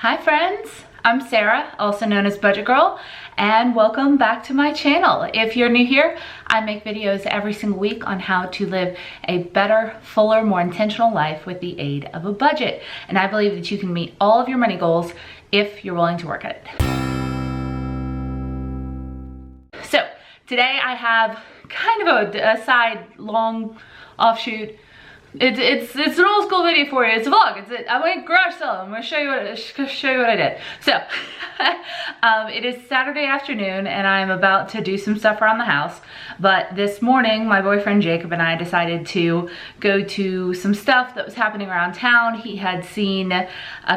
Hi friends, I'm Sarah, also known as Budget Girl, and welcome back to my channel. If you're new here, I make videos every single week on how to live a better, fuller, more intentional life with the aid of a budget. And I believe that you can meet all of your money goals if you're willing to work at it. So today I have kind of a side long offshoot. It's an old school video for you. It's a vlog. I went garage sale. I'm gonna show you what I did. So it is Saturday afternoon and I'm about to do some stuff around the house. But this morning, my boyfriend Jacob and I decided to go to some stuff that was happening around town. He had seen a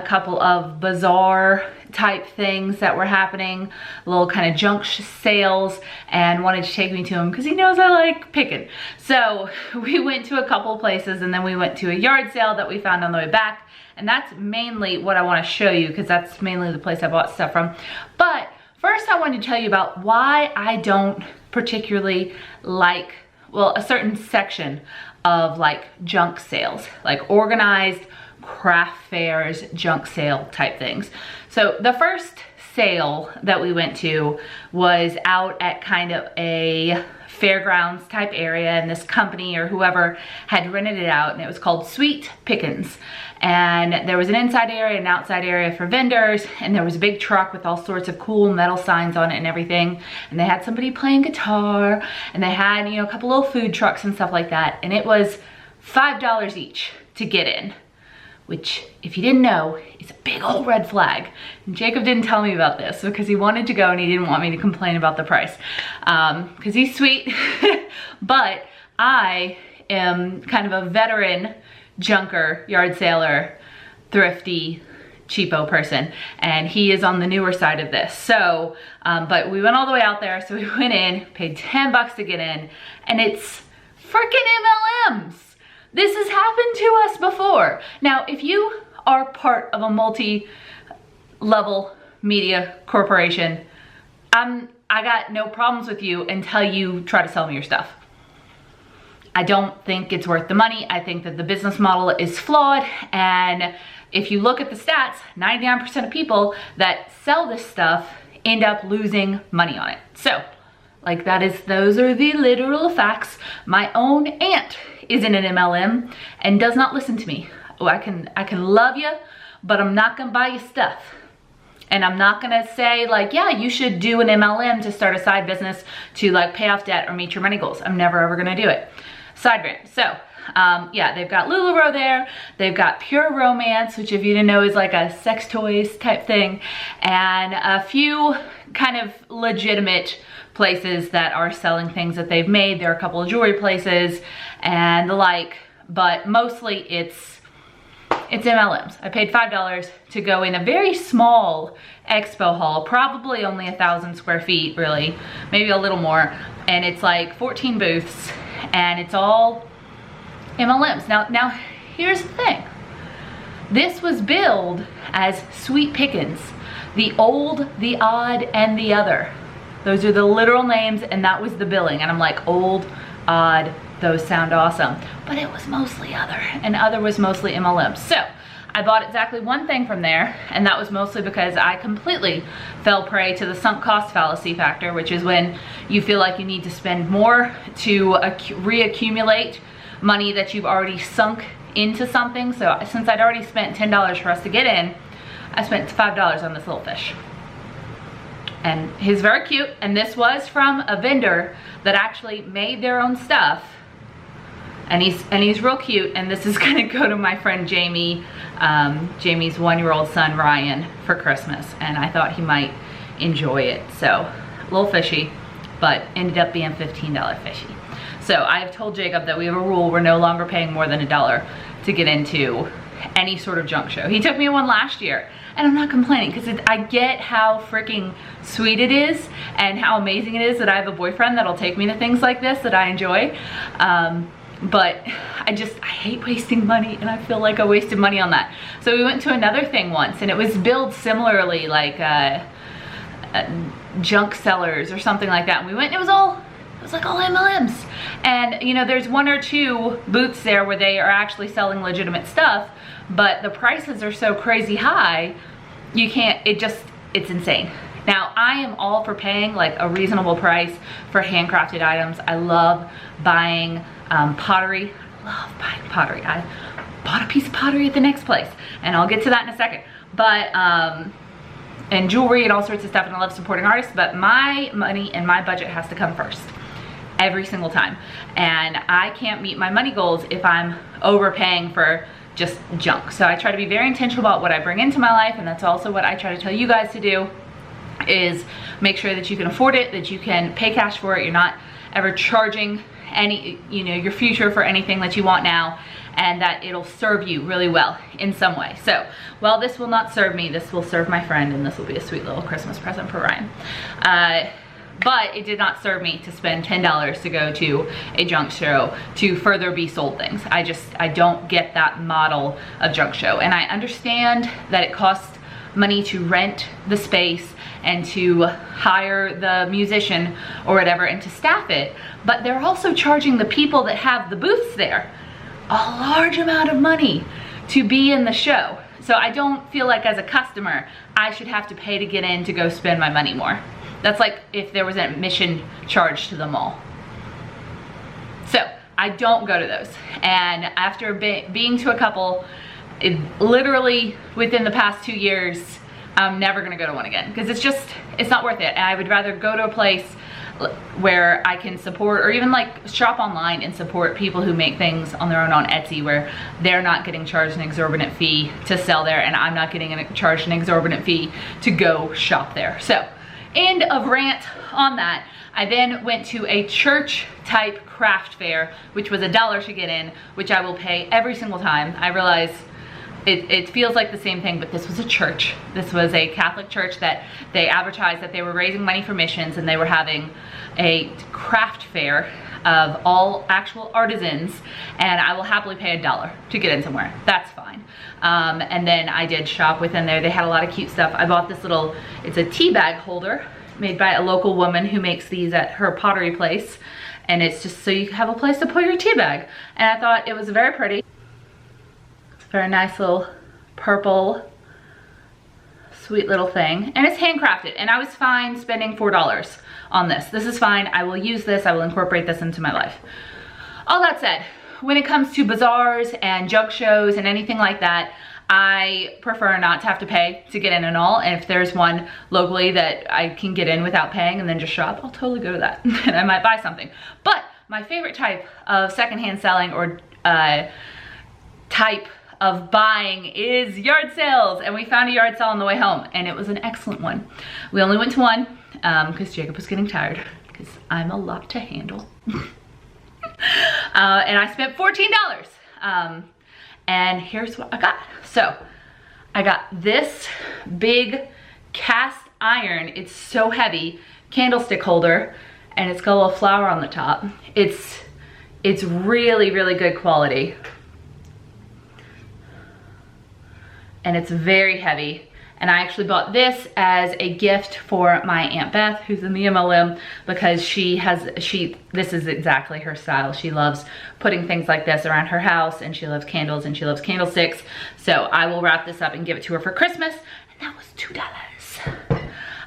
couple of bazaar type things that were happening, little kind of junk sales, and wanted to take me to him because he knows I like picking. So we went to a couple places and then we went to a yard sale that we found on the way back, and that's mainly what I want to show you because that's mainly the place I bought stuff from. But first I wanted to tell you about why I don't particularly like, well, a certain section of like junk sales, like organized craft fairs, junk sale type things. So the first sale that we went to was out at kind of a fairgrounds type area, and this company or whoever had rented it out, and it was called Sweet Pickins. And there was an inside area and outside area for vendors, and there was a big truck with all sorts of cool metal signs on it and everything. And they had somebody playing guitar, and they had, you know, a couple little food trucks and stuff like that. And it was $5 each to get in, which, if you didn't know, is a big old red flag. And Jacob didn't tell me about this because he wanted to go and he didn't want me to complain about the price because he's sweet. But I am kind of a veteran junker, yard sailor, thrifty, cheapo person, and he is on the newer side of this. So, but we went all the way out there, so we went in, paid 10 bucks to get in, and it's freaking MLMs. This has happened to us before. Now, if you are part of a multi-level media corporation, I got no problems with you until you try to sell me your stuff. I don't think it's worth the money. I think that the business model is flawed, and if you look at the stats, 99% of people that sell this stuff end up losing money on it. So, like, those are the literal facts. My own aunt is in an MLM and does not listen to me. Oh, I can love you, but I'm not gonna buy you stuff. And I'm not gonna say like, yeah, you should do an MLM to start a side business to like pay off debt or meet your money goals. I'm never ever gonna do it. Side rant. So, yeah, they've got LuLaRoe there. They've got Pure Romance, which if you didn't know is like a sex toys type thing, and a few kind of legitimate places that are selling things that they've made. There are a couple of jewelry places and the like, but mostly it's MLMs. I paid $5 to go in a very small expo hall, probably only 1,000 square feet, really, maybe a little more, and it's like 14 booths, and it's all MLMs. Now here's the thing. This was billed as Sweet Pickins, the old, the odd, and the other. Those are the literal names, and that was the billing. And I'm like, old, odd, those sound awesome. But it was mostly other, and other was mostly MLM. So I bought exactly one thing from there, and that was mostly because I completely fell prey to the sunk cost fallacy factor, which is when you feel like you need to spend more to reaccumulate money that you've already sunk into something. So since I'd already spent $10 for us to get in, I spent $5 on this little fish. And he's very cute, and this was from a vendor that actually made their own stuff, and he's real cute. And this is gonna go to my friend Jamie, Jamie's 1-year-old son Ryan, for Christmas, and I thought he might enjoy it. So a little fishy, but ended up being $15 fishy. So I've told Jacob that we have a rule: we're no longer paying more than $1 to get into any sort of junk show. He took me one last year, and I'm not complaining because I get how freaking sweet it is and how amazing it is that I have a boyfriend that'll take me to things like this that I enjoy. But I hate wasting money, and I feel like I wasted money on that. So we went to another thing once, and it was billed similarly, like junk sellers or something like that. And we went, and it was like all MLMs. And you know, there's 1 or 2 booths there where they are actually selling legitimate stuff, but the prices are so crazy high you can't, it's insane. Now, I am all for paying like a reasonable price for handcrafted items. I love buying pottery. I love buying pottery. I bought a piece of pottery at the next place, and I'll get to that in a second. But, and jewelry and all sorts of stuff, and I love supporting artists, but my money and my budget has to come first every single time. And I can't meet my money goals if I'm overpaying for just junk. So I try to be very intentional about what I bring into my life, and that's also what I try to tell you guys to do, is make sure that you can afford it, that you can pay cash for it. You're not ever charging any, you know, your future for anything that you want now, and that it'll serve you really well in some way. So, while this will not serve me, this will serve my friend, and this will be a sweet little Christmas present for Ryan. But it did not serve me to spend $10 to go to a junk show to further be sold things. I don't get that model of junk show. And I understand that it costs money to rent the space and to hire the musician or whatever and to staff it, but they're also charging the people that have the booths there a large amount of money to be in the show. So I don't feel like as a customer I should have to pay to get in to go spend my money more. That's like if there was an admission charge to the mall. So I don't go to those. And after being to a couple, literally within the past 2 years, I'm never gonna go to one again, because it's not worth it. And I would rather go to a place where I can support, or even like shop online and support people who make things on their own on Etsy, where they're not getting charged an exorbitant fee to sell there, and I'm not getting charged an exorbitant fee to go shop there. So, end of rant on that. I then went to a church type craft fair, which was $1 to get in, which I will pay every single time. I realize it feels like the same thing, but this was a church. This was a Catholic church that they advertised that they were raising money for missions, and they were having a craft fair of all actual artisans, and I will happily pay $1 to get in somewhere. That's fine. And then I did shop within there. They had a lot of cute stuff. I bought this little, it's a tea bag holder made by a local woman who makes these at her pottery place, and it's just so you have a place to put your tea bag. And I thought it was very pretty. Very nice little purple, sweet little thing. And it's handcrafted, and I was fine spending $4 on this. This is fine. I will use this. I will incorporate this into my life. All that said, when it comes to bazaars and junk shows and anything like that, I prefer not to have to pay to get in and all. And if there's one locally that I can get in without paying and then just shop, I'll totally go to that. And I might buy something. But my favorite type of secondhand selling or type of buying is yard sales. And we found a yard sale on the way home, and it was an excellent one. We only went to one because Jacob was getting tired, because I'm a lot to handle. And I spent $14. And here's what I got. So I got this big cast iron, it's so heavy, candlestick holder, and it's got a little flower on the top. It's really, really good quality. And it's very heavy. And I actually bought this as a gift for my Aunt Beth, who's in the MLM, because this is exactly her style. She loves putting things like this around her house, and she loves candles, and she loves candlesticks. So I will wrap this up and give it to her for Christmas, and that was $2.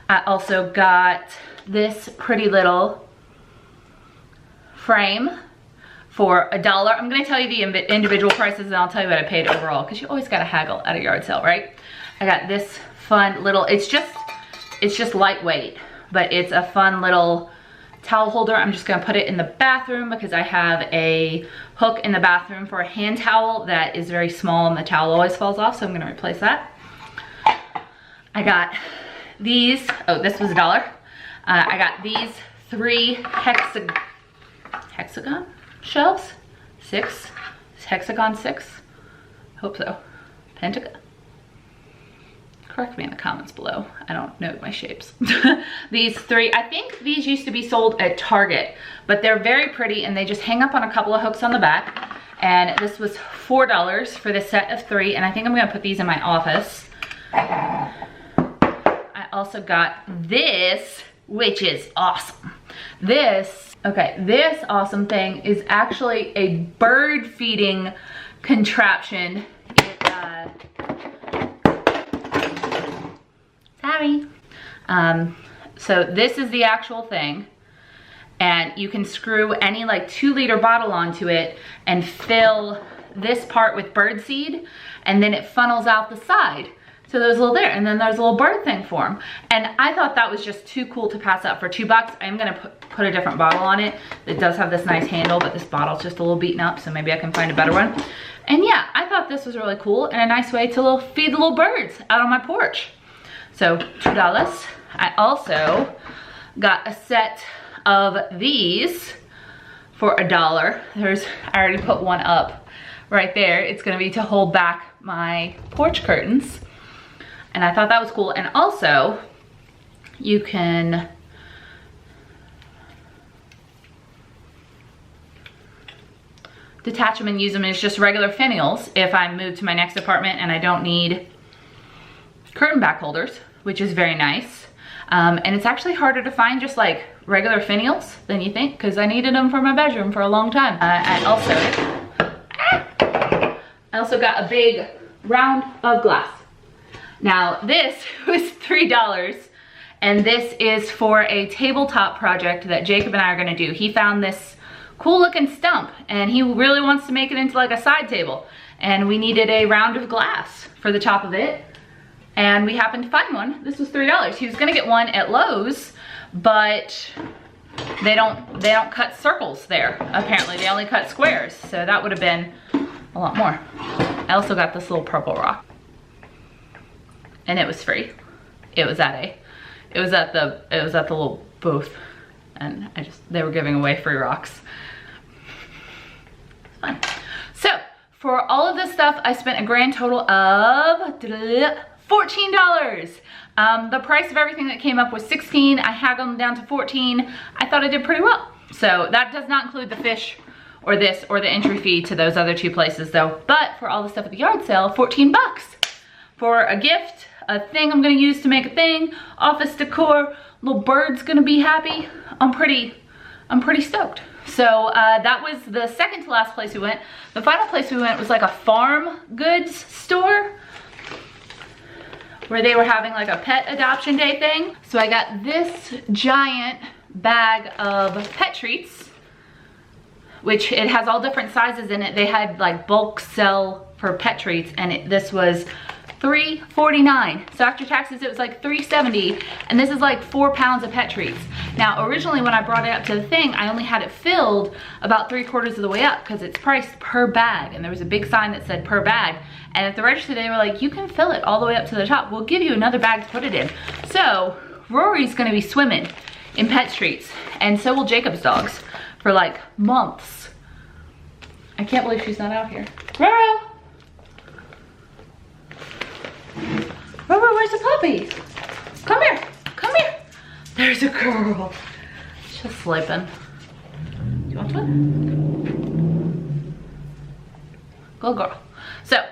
I also got this pretty little frame for $1. I'm gonna tell you the individual prices, and I'll tell you what I paid overall, because you always gotta haggle at a yard sale, right? I got this fun little, it's just lightweight, but it's a fun little towel holder. I'm just gonna put it in the bathroom because I have a hook in the bathroom for a hand towel that is very small and the towel always falls off, so I'm gonna replace that. I got these, oh, this was $1. I got these 3 hexagon shelves, 6, hexagon 6, hope so, pentagon. Correct me in the comments below. I don't know my shapes. These 3, I think these used to be sold at Target, but they're very pretty, and they just hang up on a couple of hooks on the back. And this was $4 for the set of 3, and I think I'm gonna put these in my office. I also got this, which is awesome. This awesome thing is actually a bird feeding So this is the actual thing. And you can screw any like 2-liter bottle onto it and fill this part with birdseed, and then it funnels out the side. So there's a little there, and then there's a little bird thing for them. And I thought that was just too cool to pass up for $2. I'm gonna put a different bottle on it. It does have this nice handle, but this bottle's just a little beaten up, so maybe I can find a better one. And yeah, I thought this was really cool and a nice way to feed the little birds out on my porch. So $2. I also got a set of these for $1. I already put one up right there. It's gonna be to hold back my porch curtains. And I thought that was cool. And also, you can detach them and use them as just regular finials if I move to my next apartment and I don't need curtain back holders, which is very nice. And it's actually harder to find just like regular finials than you think, because I needed them for my bedroom for a long time. I also got a big round of glass. Now this was $3, and this is for a tabletop project that Jacob and I are gonna do. He found this cool looking stump and he really wants to make it into like a side table, and we needed a round of glass for the top of it, and we happened to find one. This was $3. He was gonna get one at Lowe's, but they don't cut circles there. Apparently they only cut squares, so that would have been a lot more. I also got this little purple rock, and it was free. It was at the little booth, and they were giving away free rocks. Fun. So for all of this stuff, I spent a grand total of $14. The price of everything that came up was $16. I haggled them down to $14. I thought I did pretty well. So that does not include the fish or this or the entry fee to those other 2 places though. But for all the stuff at the yard sale, $14 for a gift, a thing I'm gonna use to make a thing, office decor, little bird's gonna be happy. I'm pretty stoked. So that was the second to last place we went. The final place we went was like a farm goods store where they were having like a pet adoption day thing. So I got this giant bag of pet treats, which it has all different sizes in it. They had like bulk sell for pet treats, and this was $3.49. So after taxes, it was like $3.70, and this is like 4 pounds of pet treats. Now, originally when I brought it up to the thing, I only had it filled about 3/4 of the way up because it's priced per bag, and there was a big sign that said per bag. And at the register, they were like, you can fill it all the way up to the top. We'll give you another bag to put it in. So Rory's gonna be swimming in pet treats, and so will Jacob's dogs for like months. I can't believe she's not out here. Roro! Roro, where's the puppy? Come here, come here. There's a girl. She's sleeping. Do you want one? Good girl. So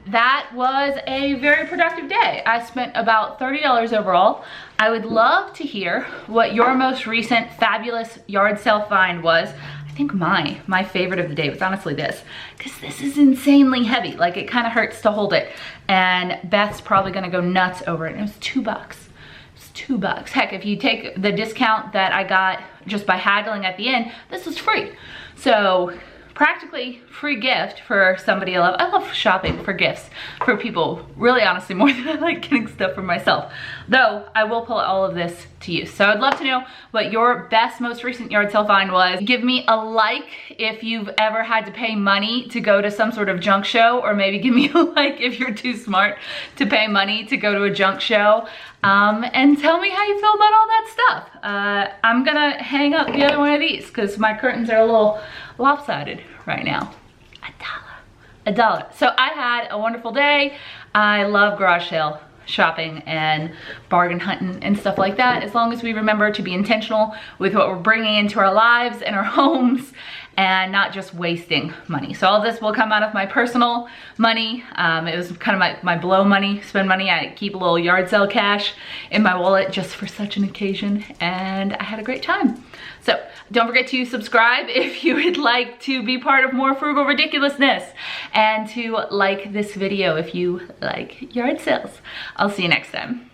that was a very productive day. I spent about $30 overall. I would love to hear what your most recent fabulous yard sale find was. I think my favorite of the day was honestly this, because this is insanely heavy. Like, it kind of hurts to hold it, and Beth's probably gonna go nuts over it. And it was $2. It's $2. Heck, if you take the discount that I got just by haggling at the end, this was free. So practically free gift for somebody I love. I love shopping for gifts for people, really honestly, more than I like getting stuff for myself. Though, I will pull all of this to use. So I'd love to know what your best, most recent yard sale find was. Give me a like if you've ever had to pay money to go to some sort of junk show, or maybe give me a like if you're too smart to pay money to go to a junk show. And tell me how you feel about all that stuff. I'm gonna hang up the other one of these because my curtains are a little lopsided right now. $1. So I had a wonderful day. I love garage sale shopping and bargain hunting and stuff like that, as long as we remember to be intentional with what we're bringing into our lives and our homes and not just wasting money. So all this will come out of my personal money. It was kind of my blow money, spend money. I keep a little yard sale cash in my wallet just for such an occasion, and I had a great time. So don't forget to subscribe if you would like to be part of more frugal ridiculousness, and to like this video if you like yard sales. I'll see you next time.